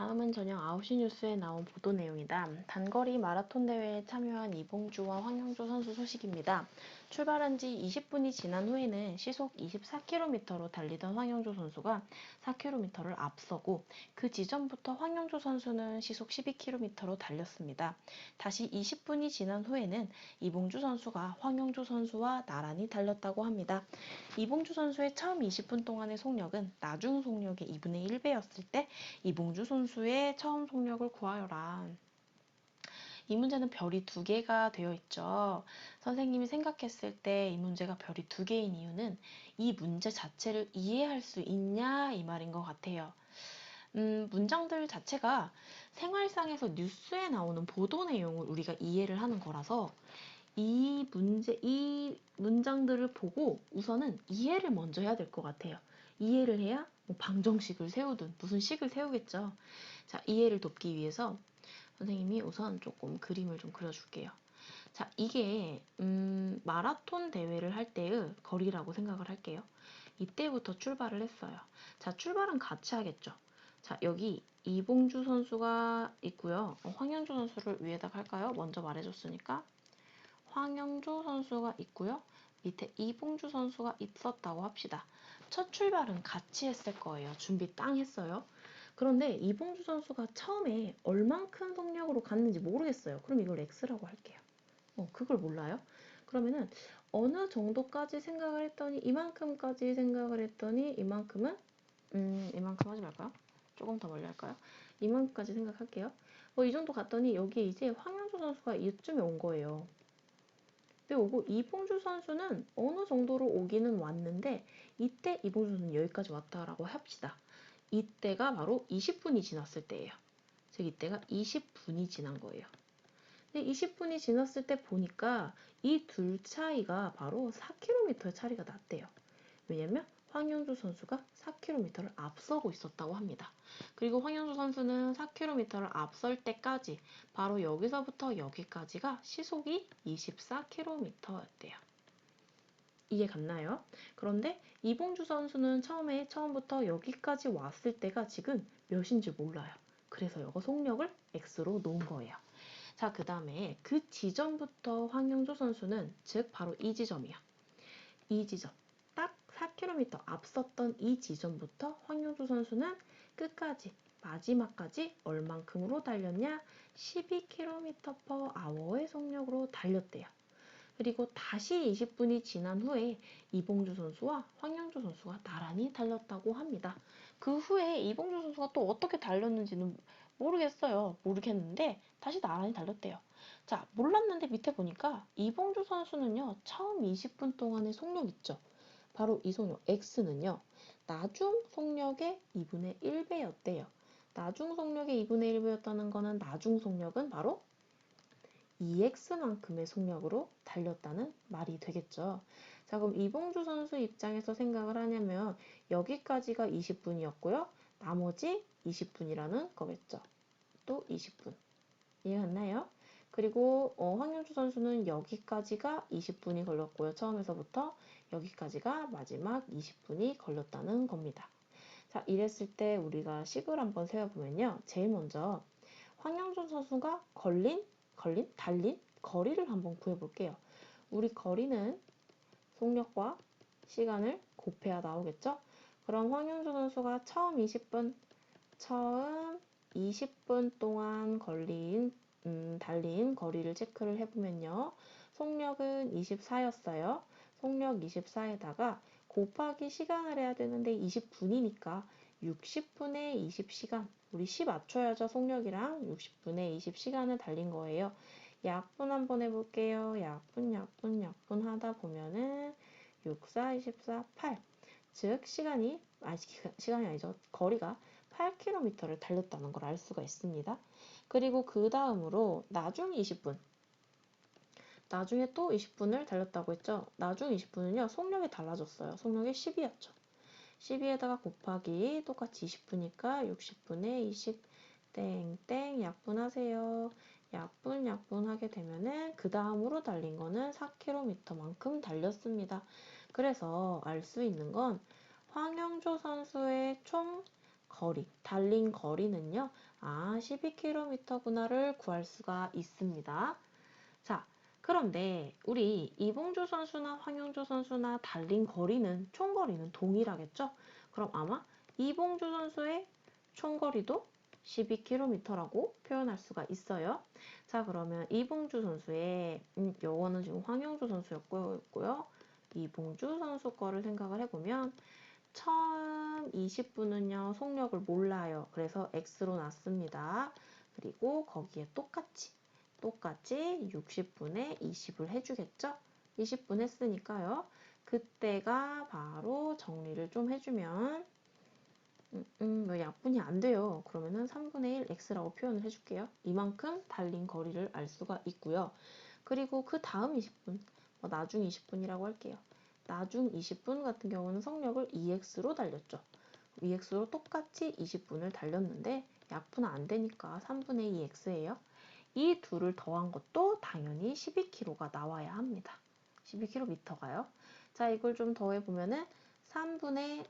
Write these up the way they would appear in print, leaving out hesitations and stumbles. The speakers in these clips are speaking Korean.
다음은 저녁 9시 뉴스에 나온 보도 내용이다. 단거리 마라톤 대회에 참여한 이봉주와 황영조 선수 소식입니다. 출발한 지 20분이 지난 후에는 시속 24km로 달리던 황영조 선수가 4km를 앞서고 그 지점부터 황영조 선수는 시속 12km로 달렸습니다. 다시 20분이 지난 후에는 이봉주 선수가 황영조 선수와 나란히 달렸다고 합니다. 이봉주 선수의 처음 20분 동안의 속력은 나중 속력의 2분의 1배였을 때 이봉주 선수의 처음 속력을 구하여라. 이 문제는 별이 2개가 되어 있죠. 선생님이 생각했을 때 이 문제가 별이 2개인 이유는 이 문제 자체를 이해할 수 있냐 이 말인 것 같아요. 문장들 자체가 생활상에서 뉴스에 나오는 보도 내용을 우리가 이해를 하는 거라서 이 문장들을 보고 우선은 이해를 먼저 해야 될 것 같아요. 이해를 해야 뭐 방정식을 세우든 무슨 식을 세우겠죠. 자, 이해를 돕기 위해서 선생님이 우선 조금 그림을 좀 그려줄게요. 자, 이게 마라톤 대회를 할 때의 거리라고 생각을 할게요. 이때부터 출발을 했어요. 자, 출발은 같이 하겠죠. 자, 여기 이봉주 선수가 있고요. 황현주 선수를 위에다가 할까요? 먼저 말해줬으니까. 황영조 선수가 있고요. 밑에 이봉주 선수가 있었다고 합시다. 첫 출발은 같이 했을 거예요. 준비 땅 했어요. 그런데 이봉주 선수가 처음에 얼만큼 속력으로 갔는지 모르겠어요. 그럼 이걸 X라고 할게요. 그걸 몰라요? 그러면은 어느 정도까지 생각을 했더니 이만큼까지 생각을 했더니 이만큼은 이만큼 하지 말까요? 조금 더 멀리 할까요? 이만큼까지 생각할게요. 이 정도 갔더니 여기에 이제 황영조 선수가 이쯤에 온 거예요. 오고 이봉주 선수는 어느 정도로 오기는 왔는데 이때 이봉주 선수는 여기까지 왔다라고 합시다. 이때가 바로 20분이 지났을 때예요. 즉 이때가 20분이 지난 거예요. 근데 20분이 지났을 때 보니까 이 둘 차이가 바로 4km의 차이가 났대요. 왜냐면 황현주 선수가 4km를 앞서고 있었다고 합니다. 그리고 황현주 선수는 4km를 앞설 때까지 바로 여기서부터 여기까지가 시속이 24km였대요. 이해 갔나요? 그런데 이봉주 선수는 처음부터 여기까지 왔을 때가 지금 몇인지 몰라요. 그래서 이거 속력을 X로 놓은 거예요. 자, 그 다음에 그 지점부터 황영조 선수는 즉 바로 이 지점이야. 이 지점. 딱 4km 앞섰던 이 지점부터 황영조 선수는 끝까지 마지막까지 얼만큼으로 달렸냐? 12km/h의 속력으로 달렸대요. 그리고 다시 20분이 지난 후에 이봉주 선수와 황영조 선수가 나란히 달렸다고 합니다. 그 후에 이봉주 선수가 또 어떻게 달렸는지는 모르겠는데 다시 나란히 달렸대요. 자, 몰랐는데 밑에 보니까 이봉주 선수는요, 처음 20분 동안의 속력 있죠. 바로 이 속력 X는요, 나중 속력의 2분의 1배였대요. 나중 속력의 2분의 1배였다는 거는 나중 속력은 바로 EX만큼의 속력으로 달렸다는 말이 되겠죠. 자, 그럼 이봉주 선수 입장에서 생각을 하냐면 여기까지가 20분이었고요. 나머지 20분이라는 거겠죠. 또 20분. 이해갔나요? 그리고 황윤주 선수는 여기까지가 20분이 걸렸고요. 처음에서부터 여기까지가 마지막 20분이 걸렸다는 겁니다. 자, 이랬을 때 우리가 식을 한번 세워보면요. 제일 먼저 황영준 선수가 달린 거리를 한번 구해볼게요. 우리 거리는 속력과 시간을 곱해야 나오겠죠? 그럼 황영준 선수가 처음 20분 동안 달린 거리를 체크를 해보면요. 속력은 24였어요. 속력 24에다가 곱하기 시간을 해야 되는데 20분이니까 60분의 20시간. 우리 10 맞춰야죠. 속력이랑 60분의 20시간을 달린 거예요. 약분 한번 해볼게요. 약분 하다 보면은 6, 4, 24, 8. 즉 시간이 아니죠. 거리가 8km를 달렸다는 걸 알 수가 있습니다. 그리고 그 다음으로 나중 20분. 나중에 또 20분을 달렸다고 했죠. 나중 20분은요. 속력이 달라졌어요. 속력이 10이었죠. 12에다가 곱하기 똑같이 20분이니까 60분의 20 땡땡 약분하세요. 약분 하게 되면은 그 다음으로 달린 거는 4km만큼 달렸습니다. 그래서 알 수 있는 건 황영조 선수의 총 달린 거리는요. 12km구나를 구할 수가 있습니다. 자, 그런데 우리 이봉주 선수나 황영조 선수나 달린 거리는 총거리는 동일하겠죠? 그럼 아마 이봉주 선수의 총거리도 12km라고 표현할 수가 있어요. 자, 그러면 이봉주 선수의 요거는 지금 황영조 선수였고요. 이봉주 선수 거를 생각을 해보면 처음 20분은요 속력을 몰라요. 그래서 X로 놨습니다. 그리고 거기에 똑같이 60분에 20을 해주겠죠? 20분 했으니까요. 그때가 바로 정리를 좀 해주면 약분이 안 돼요. 그러면은 3분의 1 X라고 표현을 해줄게요. 이만큼 달린 거리를 알 수가 있고요. 그리고 그 다음 20분, 나중 20분이라고 할게요. 나중 20분 같은 경우는 속력을 2X로 달렸죠. 2X로 똑같이 20분을 달렸는데 약분 안 되니까 3분의 2X예요. 이 둘을 더한 것도 당연히 12km가 나와야 합니다. 12km가요. 자, 이걸 좀 더해보면은 3분의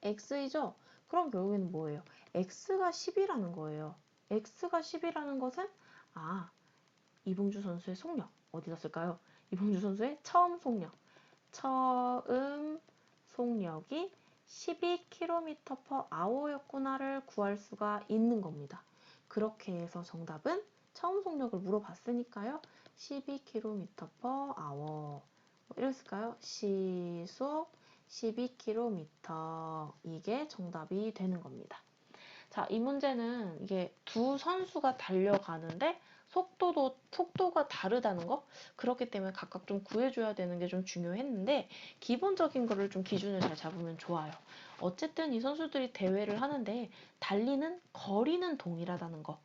3x이죠? 그럼 결국에는 뭐예요? x가 10이라는 거예요. x가 10이라는 것은 이봉주 선수의 속력 어디다 쓸까요? 이봉주 선수의 처음 속력이 12km/h였구나를 구할 수가 있는 겁니다. 그렇게 해서 정답은 처음 속력을 물어봤으니까요. 12km/h 이랬을까요? 시속 12km 이게 정답이 되는 겁니다. 자, 이 문제는 이게 두 선수가 달려가는데 속도가 다르다는 거? 그렇기 때문에 각각 좀 구해줘야 되는 게 좀 중요했는데 기본적인 거를 좀 기준을 잘 잡으면 좋아요. 어쨌든 이 선수들이 대회를 하는데 달리는 거리는 동일하다는 거.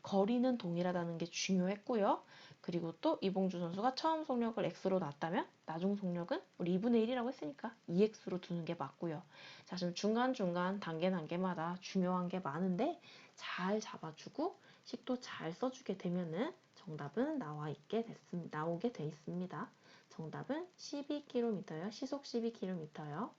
거리는 동일하다는 게 중요했고요. 그리고 또 이봉주 선수가 처음 속력을 X로 놨다면 나중 속력은 우리 2분의 1이라고 했으니까 2X로 두는 게 맞고요. 자, 지금 중간중간 단계마다 중요한 게 많은데 잘 잡아주고 식도 잘 써주게 되면은 정답은 나오게 돼 있습니다. 정답은 12km요. 시속 12km요.